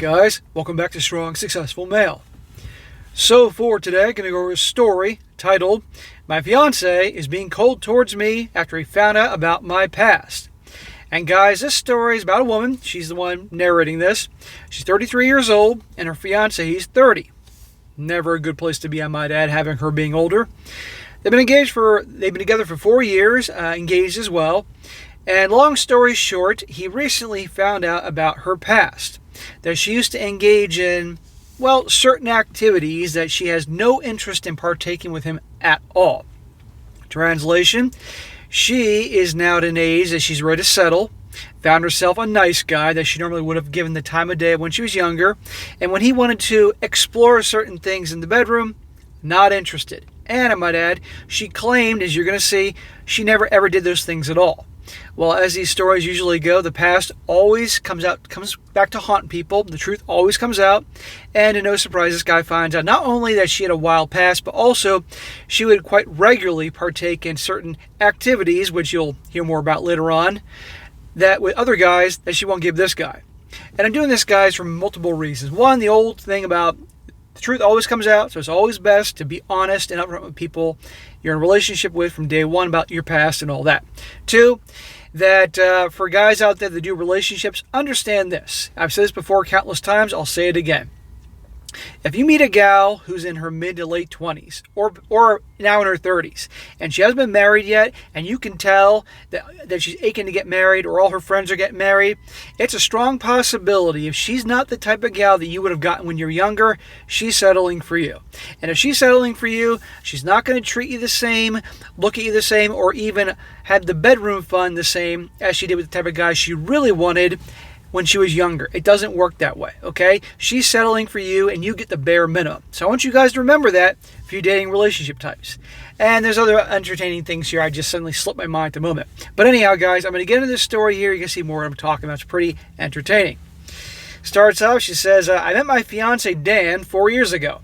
guys, welcome back to Strong Successful Male. So for today, I'm going to go over a story titled, My Fiancé is Being Cold Towards Me After He Found Out About My Past. And guys, this story is about a woman. She's the one narrating this. She's 33 years old, and her fiancé, he's 30. Never a good place to be, I might add, having her being older. They've been together for 4 years, engaged as well. And long story short, he recently found out about her past. That she used to engage in, well, certain activities that she has no interest in partaking with him at all. Translation, she is now at an age that she's ready to settle, found herself a nice guy that she normally would have given the time of day when she was younger, and when he wanted to explore certain things in the bedroom, not interested. And I might add, she claimed, as you're going to see, she never ever did those things at all. Well, as these stories usually go, the past always comes back to haunt people. The truth always comes out. And to no surprise, this guy finds out not only that she had a wild past, but also she would quite regularly partake in certain activities, which you'll hear more about later on, that with other guys that she won't give this guy. And I'm doing this, guys, for multiple reasons. One, the old thing about the truth always comes out, so it's always best to be honest and upfront with people you're in a relationship with from day one about your past and all that. Two, that for guys out there that do relationships, understand this. I've said this before countless times, I'll say it again. If you meet a gal who's in her mid to late 20s or now in her 30s and she hasn't been married yet and you can tell that she's aching to get married or all her friends are getting married, it's a strong possibility if she's not the type of gal that you would have gotten when you're younger, she's settling for you. And if she's settling for you, she's not going to treat you the same, look at you the same, or even have the bedroom fun the same as she did with the type of guy she really wanted when she was younger. It doesn't work that way, okay? She's settling for you and you get the bare minimum. So I want you guys to remember that if you're dating relationship types. And there's other entertaining things here. I just suddenly slipped my mind at the moment. But anyhow, guys, I'm going to get into this story here. You can see more what I'm talking about. It's pretty entertaining. Starts off, she says, I met my fiance Dan 4 years ago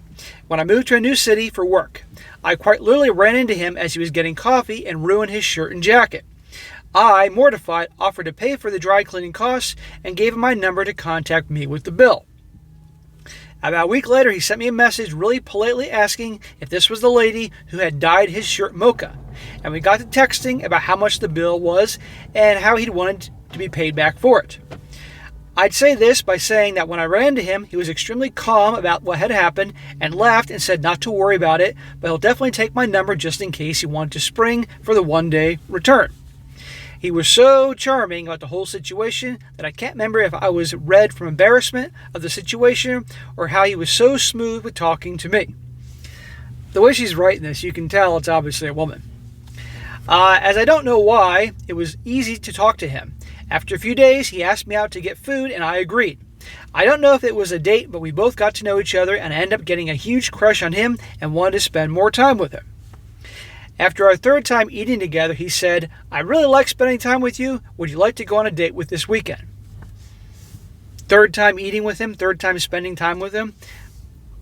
when I moved to a new city for work. I quite literally ran into him as he was getting coffee and ruined his shirt and jacket. I, mortified, offered to pay for the dry cleaning costs and gave him my number to contact me with the bill. About a week later, he sent me a message really politely asking if this was the lady who had dyed his shirt mocha. And we got to texting about how much the bill was and how he'd wanted to be paid back for it. I'd say this by saying that when I ran into him, he was extremely calm about what had happened and laughed and said not to worry about it, but he'll definitely take my number just in case he wanted to spring for the one-day return. He was so charming about the whole situation that I can't remember if I was red from embarrassment of the situation or how he was so smooth with talking to me. The way she's writing this, you can tell it's obviously a woman. As I don't know why, it was easy to talk to him. After a few days, he asked me out to get food and I agreed. I don't know if it was a date, but we both got to know each other and I ended up getting a huge crush on him and wanted to spend more time with him. After our third time eating together, he said, I really like spending time with you. Would you like to go on a date with this weekend? Third time eating with him, third time spending time with him.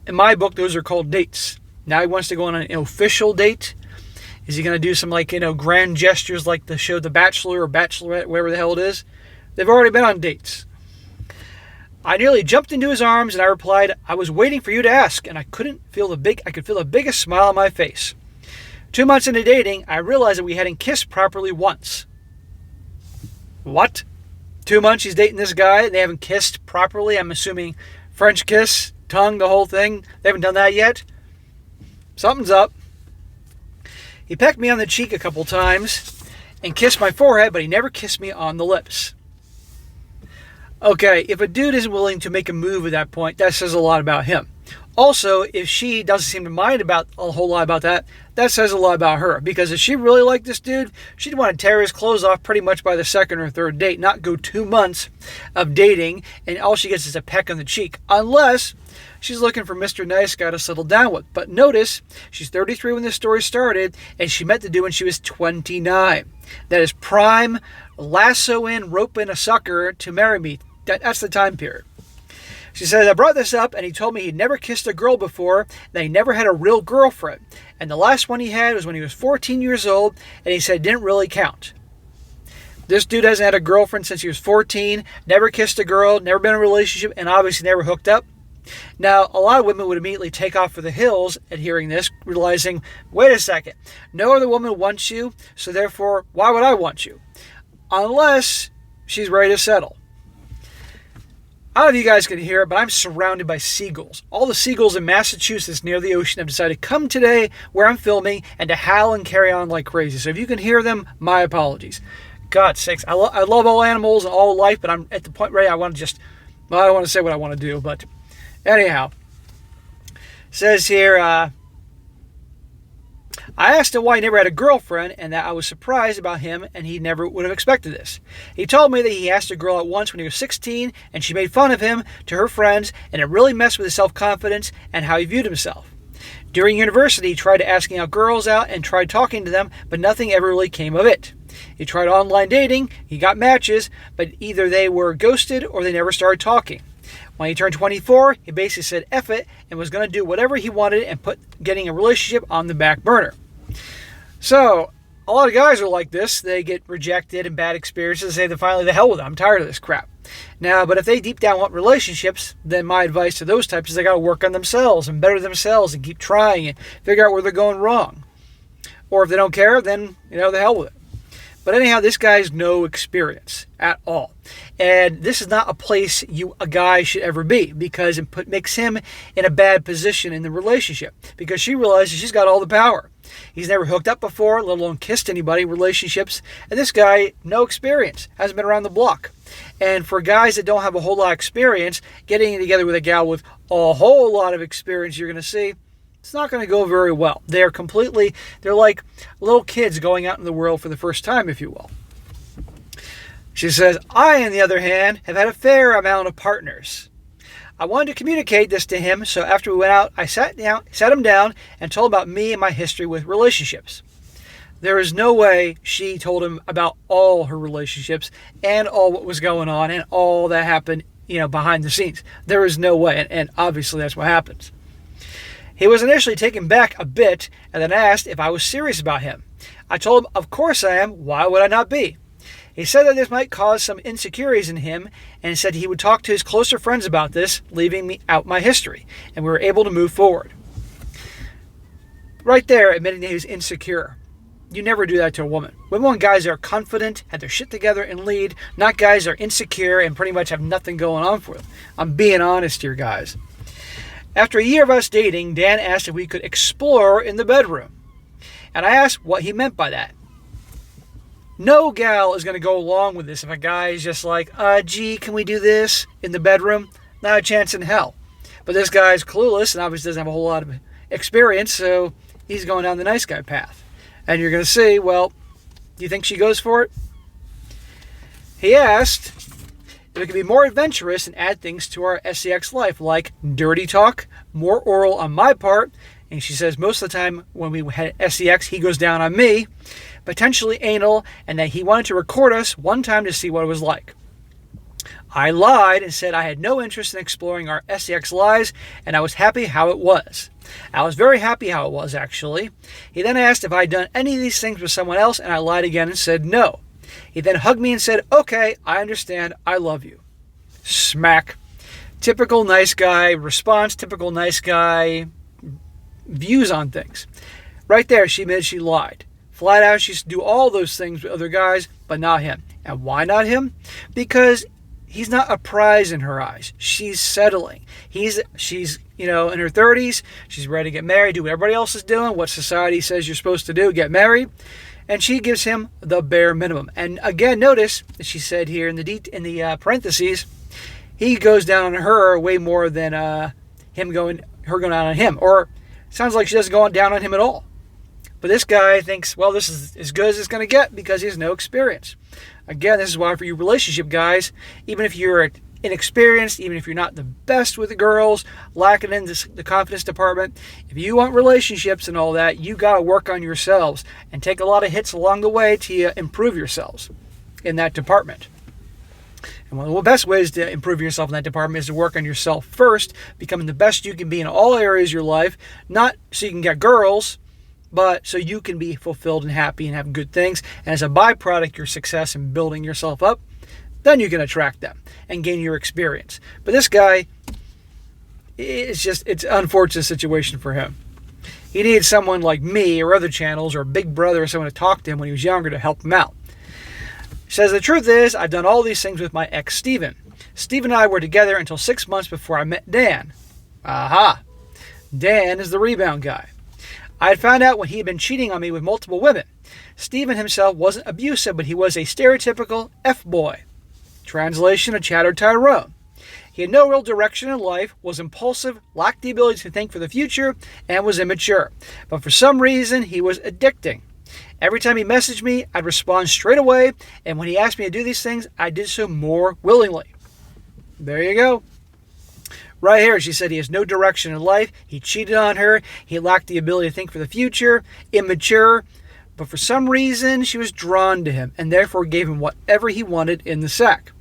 In my book, those are called dates. Now he wants to go on an official date. Is he going to do some grand gestures like the show The Bachelor or Bachelorette, whatever the hell it is? They've already been on dates. I nearly jumped into his arms and I replied, I was waiting for you to ask, and I could feel the biggest smile on my face. 2 months into dating, I realized that we hadn't kissed properly once. What? 2 months she's dating this guy and they haven't kissed properly? I'm assuming French kiss, tongue, the whole thing. They haven't done that yet? Something's up. He pecked me on the cheek a couple times and kissed my forehead, but he never kissed me on the lips. Okay, if a dude isn't willing to make a move at that point, that says a lot about him. Also, if she doesn't seem to mind about a whole lot about that, that says a lot about her. Because if she really liked this dude, she'd want to tear his clothes off pretty much by the second or third date, not go 2 months of dating and all she gets is a peck on the cheek. Unless she's looking for Mr. Nice Guy to settle down with. But notice, she's 33 when this story started, and she met the dude when she was 29. That is prime, lasso in, rope in a sucker to marry me. That's the time period. She says, I brought this up and he told me he'd never kissed a girl before and that he never had a real girlfriend. And the last one he had was when he was 14 years old and he said it didn't really count. This dude hasn't had a girlfriend since he was 14, never kissed a girl, never been in a relationship, and obviously never hooked up. Now, a lot of women would immediately take off for the hills at hearing this, realizing, wait a second, no other woman wants you, so therefore, why would I want you? Unless she's ready to settle. I don't know if you guys can hear it, but I'm surrounded by seagulls. All the seagulls in Massachusetts near the ocean have decided to come today where I'm filming and to howl and carry on like crazy. So if you can hear them, my apologies. God's sakes, I love all animals and all life, but I'm at the point where I want to just, well, I don't want to say what I want to do, but anyhow. Says here, I asked him why he never had a girlfriend and that I was surprised about him and he never would have expected this. He told me that he asked a girl out once when he was 16 and she made fun of him to her friends and it really messed with his self-confidence and how he viewed himself. During university, he tried asking out girls out and tried talking to them, but nothing ever really came of it. He tried online dating, he got matches, but either they were ghosted or they never started talking. When he turned 24, he basically said F it and was going to do whatever he wanted and put getting a relationship on the back burner. So, a lot of guys are like this. They get rejected and bad experiences and say that finally the hell with it. I'm tired of this crap. Now, but if they deep down want relationships, then my advice to those types is they got to work on themselves and better themselves and keep trying and figure out where they're going wrong. Or if they don't care, then, the hell with it. But anyhow, this guy has no experience at all. And this is not a place a guy should ever be because it makes him in a bad position in the relationship because she realizes she's got all the power. He's never hooked up before, let alone kissed anybody, relationships. And this guy, no experience, hasn't been around the block. And for guys that don't have a whole lot of experience, getting together with a gal with a whole lot of experience, you're going to see, it's not going to go very well. They're like little kids going out in the world for the first time, if you will. She says, I, on the other hand, have had a fair amount of partners. I wanted to communicate this to him, so after we went out, I sat him down and told about me and my history with relationships. There is no way she told him about all her relationships and all what was going on and all that happened, behind the scenes. There is no way, and obviously that's what happens. He was initially taken back a bit and then asked if I was serious about him. I told him, of course I am. Why would I not be? He said that this might cause some insecurities in him and said he would talk to his closer friends about this, leaving me out my history, and we were able to move forward. Right there, admitting that he was insecure. You never do that to a woman. Women want guys that are confident, have their shit together, and lead, not guys that are insecure and pretty much have nothing going on for them. I'm being honest here, guys. After a year of us dating, Dan asked if we could explore in the bedroom. And I asked what he meant by that. No gal is going to go along with this if a guy is just like, gee, can we do this in the bedroom? Not a chance in hell. But this guy's clueless and obviously doesn't have a whole lot of experience, so he's going down the nice guy path. And you're going to see, well, do you think she goes for it? He asked if it could be more adventurous and add things to our sex life, like dirty talk, more oral on my part, and she says most of the time when we had sex, he goes down on me, potentially anal, and that he wanted to record us one time to see what it was like. I lied and said I had no interest in exploring our sex lives, and I was happy how it was. I was very happy how it was, actually. He then asked if I'd done any of these things with someone else, and I lied again and said no. He then hugged me and said, okay, I understand, I love you. Smack. Typical nice guy response, typical nice guy views on things. Right there, she admitted she lied. Flat out, she used to do all those things with other guys, but not him. And why not him? Because he's not a prize in her eyes. She's settling. She's in her 30s. She's ready to get married, do what everybody else is doing, what society says you're supposed to do, get married. And she gives him the bare minimum. And again, notice that she said here in the parentheses, he goes down on her way more than her going down on him. Or sounds like she doesn't go down on him at all. But this guy thinks, well, this is as good as it's going to get because he has no experience. Again, this is why for you relationship guys, even if you're inexperienced, even if you're not the best with the girls, lacking in the confidence department, if you want relationships and all that, you got to work on yourselves and take a lot of hits along the way to improve yourselves in that department. And one of the best ways to improve yourself in that department is to work on yourself first, becoming the best you can be in all areas of your life, not so you can get girls, but so you can be fulfilled and happy and have good things. And as a byproduct, your success in building yourself up, then you can attract them and gain your experience. But this guy, it's an unfortunate situation for him. He needed someone like me or other channels or Big Brother or someone to talk to him when he was younger to help him out. He says, the truth is, I've done all these things with my ex, Steven. Steve and I were together until 6 months before I met Dan. Aha. Dan is the rebound guy. I had found out when he had been cheating on me with multiple women. Steven himself wasn't abusive, but he was a stereotypical F-boy. Translation, a Chatter Tyrone. He had no real direction in life, was impulsive, lacked the ability to think for the future, and was immature. But for some reason, he was addicting. Every time he messaged me, I'd respond straight away, and when he asked me to do these things, I did so more willingly. There you go. Right here, she said he has no direction in life, he cheated on her, he lacked the ability to think for the future, immature, but for some reason, she was drawn to him, and therefore gave him whatever he wanted in the sack.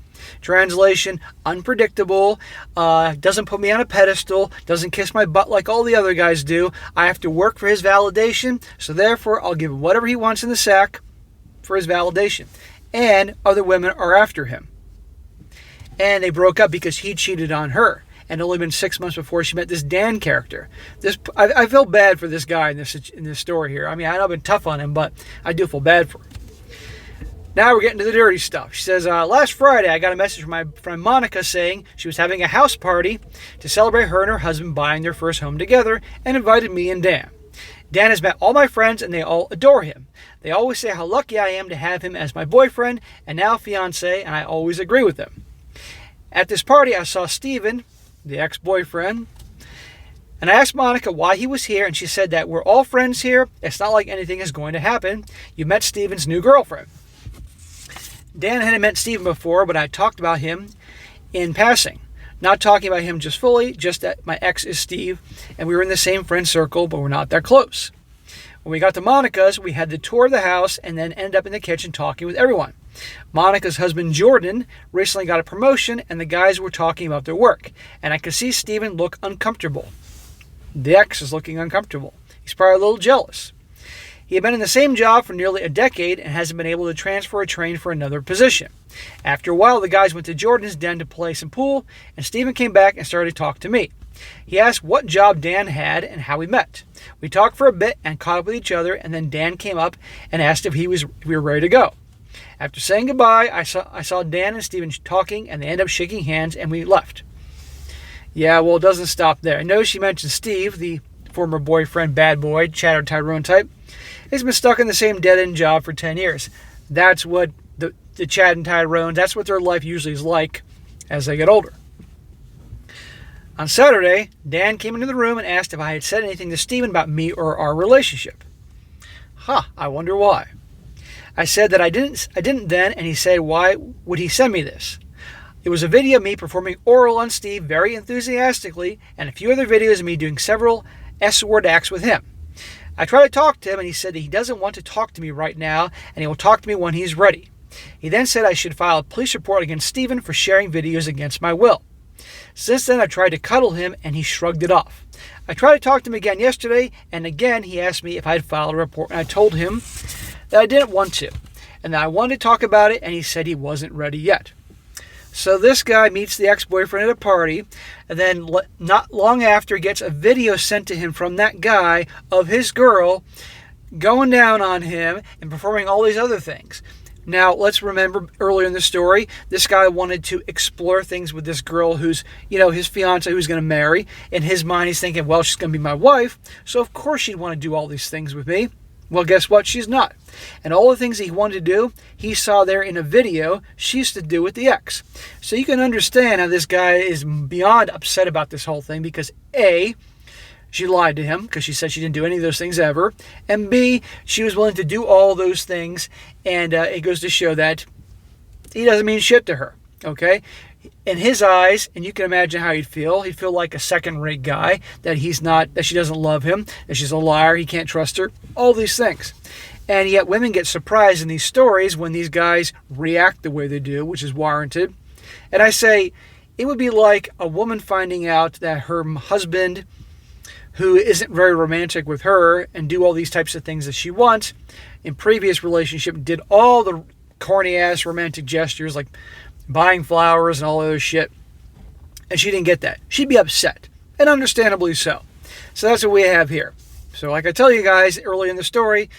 Translation, unpredictable, doesn't put me on a pedestal, doesn't kiss my butt like all the other guys do. I have to work for his validation, so therefore I'll give him whatever he wants in the sack for his validation. And other women are after him. And they broke up because he cheated on her. And only been 6 months before she met this Dan character. I feel bad for this guy in this story here. I mean, I know I've been tough on him, but I do feel bad for him. Now we're getting to the dirty stuff. She says, last Friday I got a message from my friend Monica saying she was having a house party to celebrate her and her husband buying their first home together and invited me and Dan. Dan has met all my friends and they all adore him. They always say how lucky I am to have him as my boyfriend and now fiancé, and I always agree with them. At this party I saw Steven, the ex-boyfriend, and I asked Monica why he was here, and she said that we're all friends here. It's not like anything is going to happen. You met Steven's new girlfriend. Dan hadn't met Steven before, but I talked about him in passing. Not talking about him just fully, just that my ex is Steve, and we were in the same friend circle, but we're not that close. When we got to Monica's, we had the tour of the house and then ended up in the kitchen talking with everyone. Monica's husband, Jordan, recently got a promotion, and the guys were talking about their work, and I could see Steven look uncomfortable. The ex is looking uncomfortable. He's probably a little jealous. He had been in the same job for nearly a decade and hasn't been able to transfer or train for another position. After a while, the guys went to Jordan's den to play some pool, and Steven came back and started to talk to me. He asked what job Dan had and how we met. We talked for a bit and caught up with each other, and then Dan came up and asked if we were ready to go. After saying goodbye, I saw Dan and Steven talking, and they ended up shaking hands, and we left. Yeah, well, it doesn't stop there. I know she mentioned Steve, the former boyfriend, bad boy, Chatter Tyrone type. He's been stuck in the same dead-end job for 10 years. That's what the Chad and Tyrone, that's what their life usually is like as they get older. On Saturday, Dan came into the room and asked if I had said anything to Steven about me or our relationship. I wonder why. I said that I didn't then, and he said, why would he send me this? It was a video of me performing oral on Steve very enthusiastically, and a few other videos of me doing several S-word acts with him. I tried to talk to him, and he said that he doesn't want to talk to me right now, and he will talk to me when he's ready. He then said I should file a police report against Steven for sharing videos against my will. Since then, I tried to cuddle him, and he shrugged it off. I tried to talk to him again yesterday, and again he asked me if I'd filed a report, and I told him that I didn't want to, and that I wanted to talk about it, and he said he wasn't ready yet. So this guy meets the ex-boyfriend at a party, and then not long after gets a video sent to him from that guy of his girl going down on him and performing all these other things. Now, let's remember earlier in the story, this guy wanted to explore things with this girl who's, his fiancée who's going to marry. In his mind, he's thinking, well, she's going to be my wife, so of course she'd want to do all these things with me. Well, guess what? She's not. And all the things he wanted to do, he saw there in a video she used to do with the ex. So you can understand how this guy is beyond upset about this whole thing because A, she lied to him because she said she didn't do any of those things ever. And B, she was willing to do all those things. And it goes to show that he doesn't mean shit to her. Okay? In his eyes, and you can imagine how he'd feel like a second-rate guy, that she doesn't love him, that she's a liar, he can't trust her, all these things. And yet women get surprised in these stories when these guys react the way they do, which is warranted. And I say, it would be like a woman finding out that her husband, who isn't very romantic with her and do all these types of things that she wants. In previous relationship, did all the corny ass romantic gestures like buying flowers and all other shit, and she didn't get that. She'd be upset, and understandably so. So that's what we have here. So like I tell you guys early in the story,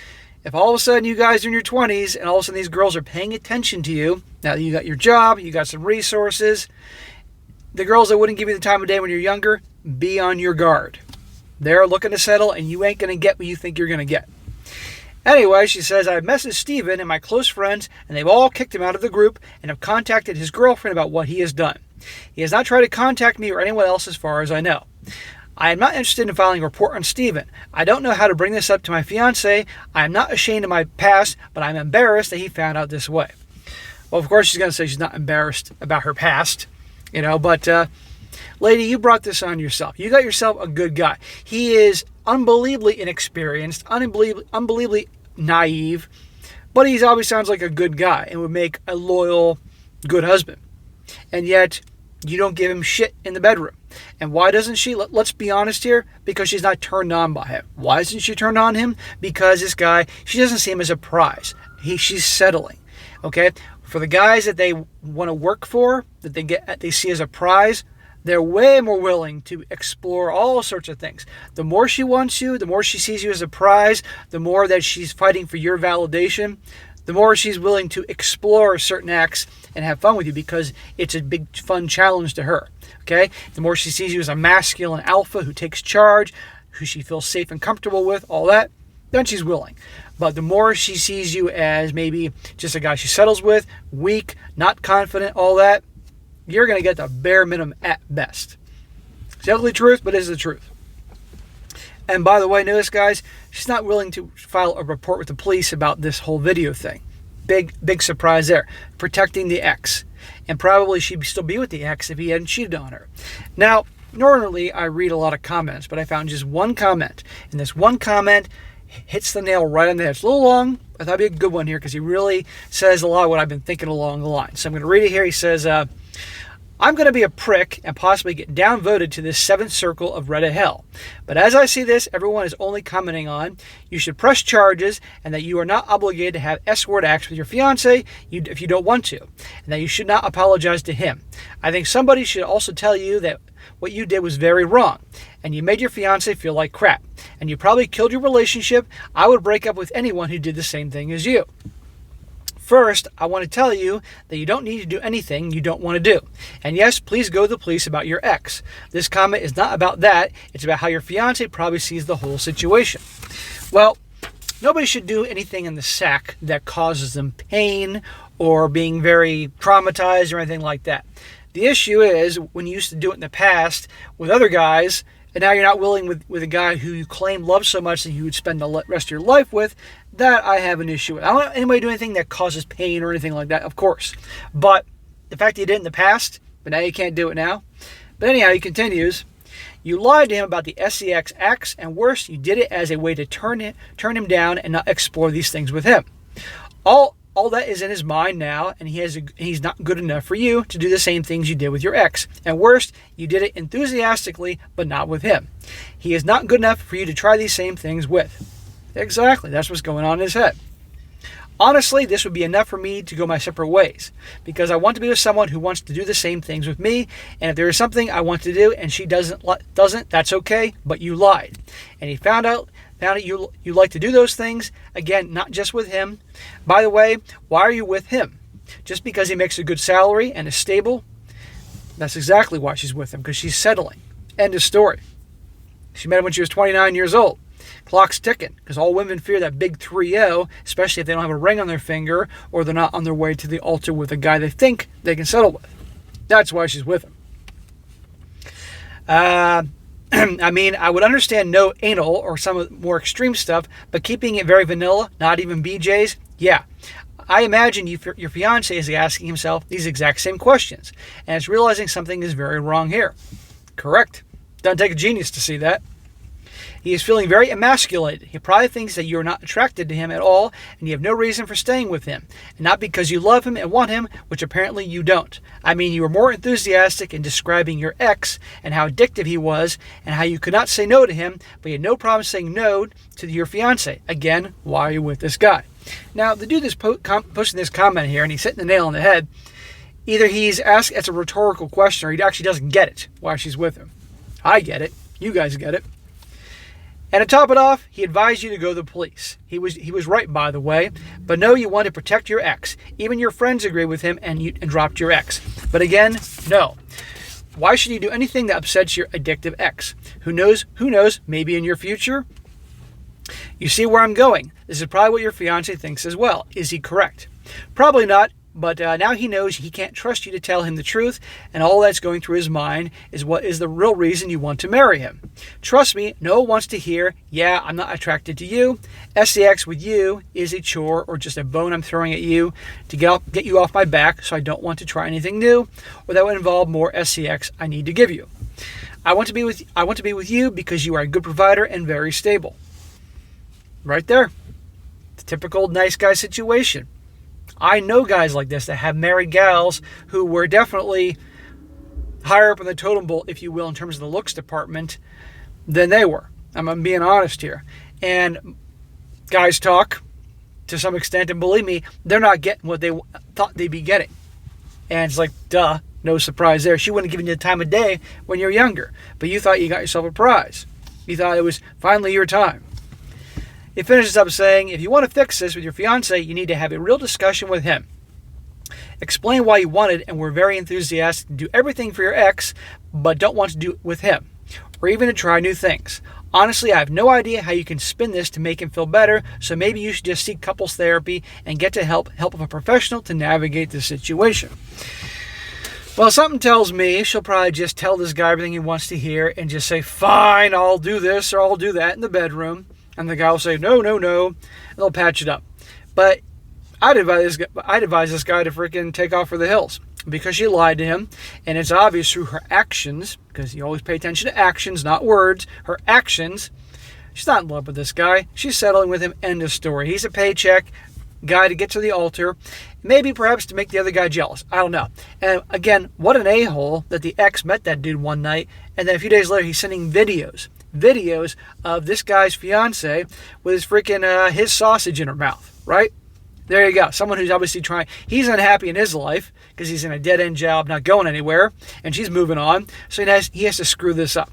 if all of a sudden you guys are in your 20s and all of a sudden these girls are paying attention to you, now that you got your job, you got some resources, the girls that wouldn't give you the time of day when you're younger, be on your guard. They're looking to settle, and you ain't going to get what you think you're going to get. Anyway, she says, I've messaged Steven and my close friends, and they've all kicked him out of the group and have contacted his girlfriend about what he has done. He has not tried to contact me or anyone else as far as I know. I am not interested in filing a report on Steven. I don't know how to bring this up to my fiancé. I am not ashamed of my past, but I'm embarrassed that he found out this way. Well, of course, she's going to say she's not embarrassed about her past, but lady, you brought this on yourself. You got yourself a good guy. He is unbelievably inexperienced, unbelievably naive, but he always sounds like a good guy and would make a loyal, good husband. And yet, you don't give him shit in the bedroom. And why doesn't she? Let's be honest here. Because she's not turned on by him. Why isn't she turned on him? Because this guy, she doesn't see him as a prize. She's settling. Okay? For the guys that they want to work for, that they see as a prize, they're way more willing to explore all sorts of things. The more she wants you, the more she sees you as a prize, the more that she's fighting for your validation, the more she's willing to explore certain acts and have fun with you because it's a big, fun challenge to her. Okay? The more she sees you as a masculine alpha who takes charge, who she feels safe and comfortable with, all that, then she's willing. But the more she sees you as maybe just a guy she settles with, weak, not confident, all that, you're going to get the bare minimum at best. It's the ugly truth, but it is the truth. And by the way, notice, guys, she's not willing to file a report with the police about this whole video thing. Big surprise there. Protecting the ex. And probably she'd still be with the ex if he hadn't cheated on her. Now, normally I read a lot of comments, but I found just one comment. And this one comment hits the nail right on the head. It's a little long. I thought it'd be a good one here because he really says a lot of what I've been thinking along the line. So I'm going to read it here. He says, I'm going to be a prick and possibly get downvoted to this seventh circle of Reddit hell. But as I see this, everyone is only commenting on you should press charges and that you are not obligated to have S-word acts with your fiancé if you don't want to, and that you should not apologize to him. I think somebody should also tell you that what you did was very wrong, and you made your fiancé feel like crap, and you probably killed your relationship. I would break up with anyone who did the same thing as you. First, I want to tell you that you don't need to do anything you don't want to do. And yes, please go to the police about your ex. This comment is not about that. It's about how your fiancé probably sees the whole situation. Well, nobody should do anything in the sack that causes them pain or being very traumatized or anything like that. The issue is when you used to do it in the past with other guys, and now you're not willing with a guy who you claim loves so much that you would spend the rest of your life with, that I have an issue with. I don't want anybody to do anything that causes pain or anything like that, of course. But the fact that you did it in the past, but now you can't do it now. But anyhow, he continues. You lied to him about the SEX acts, and worse, you did it as a way to turn him down and not explore these things with him. All that is in his mind now, and he's not good enough for you to do the same things you did with your ex. And worst, you did it enthusiastically, but not with him. He is not good enough for you to try these same things with. Exactly, that's what's going on in his head. Honestly, this would be enough for me to go my separate ways, because I want to be with someone who wants to do the same things with me, and if there is something I want to do and she doesn't, that's okay, but you lied. And he found out you like to do those things, again, not just with him. By the way, why are you with him? Just because he makes a good salary and is stable? That's exactly why she's with him, because she's settling. End of story. She met him when she was 29 years old. Clock's ticking, because all women fear that big 3-0, especially if they don't have a ring on their finger or they're not on their way to the altar with a guy they think they can settle with. That's why she's with him. I mean, I would understand no anal or some more extreme stuff, but keeping it very vanilla, not even BJ's, yeah. I imagine your fiancé is asking himself these exact same questions, and it's realizing something is very wrong here. Correct. Doesn't take a genius to see that. He is feeling very emasculated. He probably thinks that you're not attracted to him at all and you have no reason for staying with him. And not because you love him and want him, which apparently you don't. I mean, you were more enthusiastic in describing your ex and how addictive he was and how you could not say no to him, but you had no problem saying no to your fiancé. Again, why are you with this guy? Now, the dude that's posting this comment here, and he's hitting the nail on the head, either he's asked as a rhetorical question or he actually doesn't get it, why she's with him. I get it. You guys get it. And to top it off, he advised you to go to the police. He was right, by the way. But no, you want to protect your ex. Even your friends agree with him and dropped your ex. But again, no. Why should you do anything that upsets your addictive ex? Who knows, maybe in your future? You see where I'm going. This is probably what your fiancé thinks as well. Is he correct? Probably not. But now he knows he can't trust you to tell him the truth, and all that's going through his mind is what is the real reason you want to marry him. Trust me, no one wants to hear, yeah, I'm not attracted to you. SEX with you is a chore or just a bone I'm throwing at you to get you off my back, so I don't want to try anything new, or that would involve more SEX I need to give you. I want to be with you because you are a good provider and very stable. Right there. The typical nice guy situation. I know guys like this that have married gals who were definitely higher up in the totem pole, if you will, in terms of the looks department than they were. I'm being honest here. And guys talk to some extent, and believe me, they're not getting what they thought they'd be getting. And it's like, duh, no surprise there. She wouldn't have given you the time of day when you're younger, but you thought you got yourself a prize. You thought it was finally your time. He finishes up saying, if you want to fix this with your fiancé, you need to have a real discussion with him. Explain why you wanted and were very enthusiastic to do everything for your ex, but don't want to do it with him, or even to try new things. Honestly, I have no idea how you can spin this to make him feel better, so maybe you should just seek couples therapy and get to help of a professional to navigate the situation. Well, something tells me she'll probably just tell this guy everything he wants to hear and just say, fine, I'll do this or I'll do that in the bedroom. And the guy will say, no, and they'll patch it up. But I'd advise this guy to freaking take off for the hills because she lied to him. And it's obvious through her actions, because you always pay attention to actions, not words. Her actions. She's not in love with this guy. She's settling with him. End of story. He's a paycheck guy to get to the altar. Maybe perhaps to make the other guy jealous. I don't know. And again, what an a-hole that the ex met that dude one night. And then a few days later, he's sending videos of this guy's fiance with his freaking his sausage in her mouth, right? There you go. Someone who's obviously he's unhappy in his life because he's in a dead-end job, not going anywhere, and she's moving on, so he has to screw this up.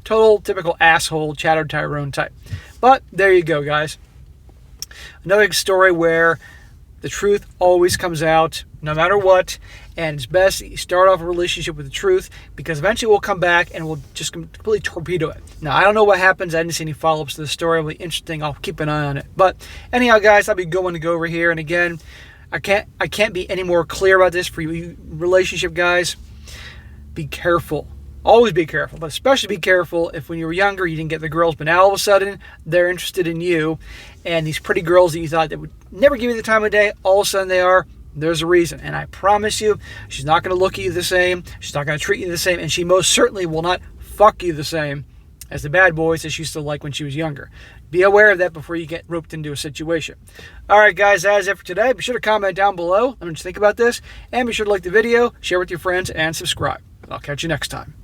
Total typical asshole, Chatter Tyrone type. But there you go, guys. Another story where the truth always comes out no matter what, and it's best that you start off a relationship with the truth because eventually we'll come back and we'll just completely torpedo it. Now, I don't know what happens. I didn't see any follow-ups to the story. It'll be interesting. I'll keep an eye on it. But anyhow, guys, I'll be going to go over here. And again, I can't be any more clear about this for you relationship guys. Be careful. Always be careful, but especially be careful if when you were younger you didn't get the girls, but now all of a sudden they're interested in you, and these pretty girls that you thought that would never give you the time of day, all of a sudden they are. There's a reason, and I promise you, she's not going to look at you the same, she's not going to treat you the same, and she most certainly will not fuck you the same as the bad boys that she used to like when she was younger. Be aware of that before you get roped into a situation. Alright guys, that is it for today. Be sure to comment down below, let me just think about this, and be sure to like the video, share with your friends, and subscribe. I'll catch you next time.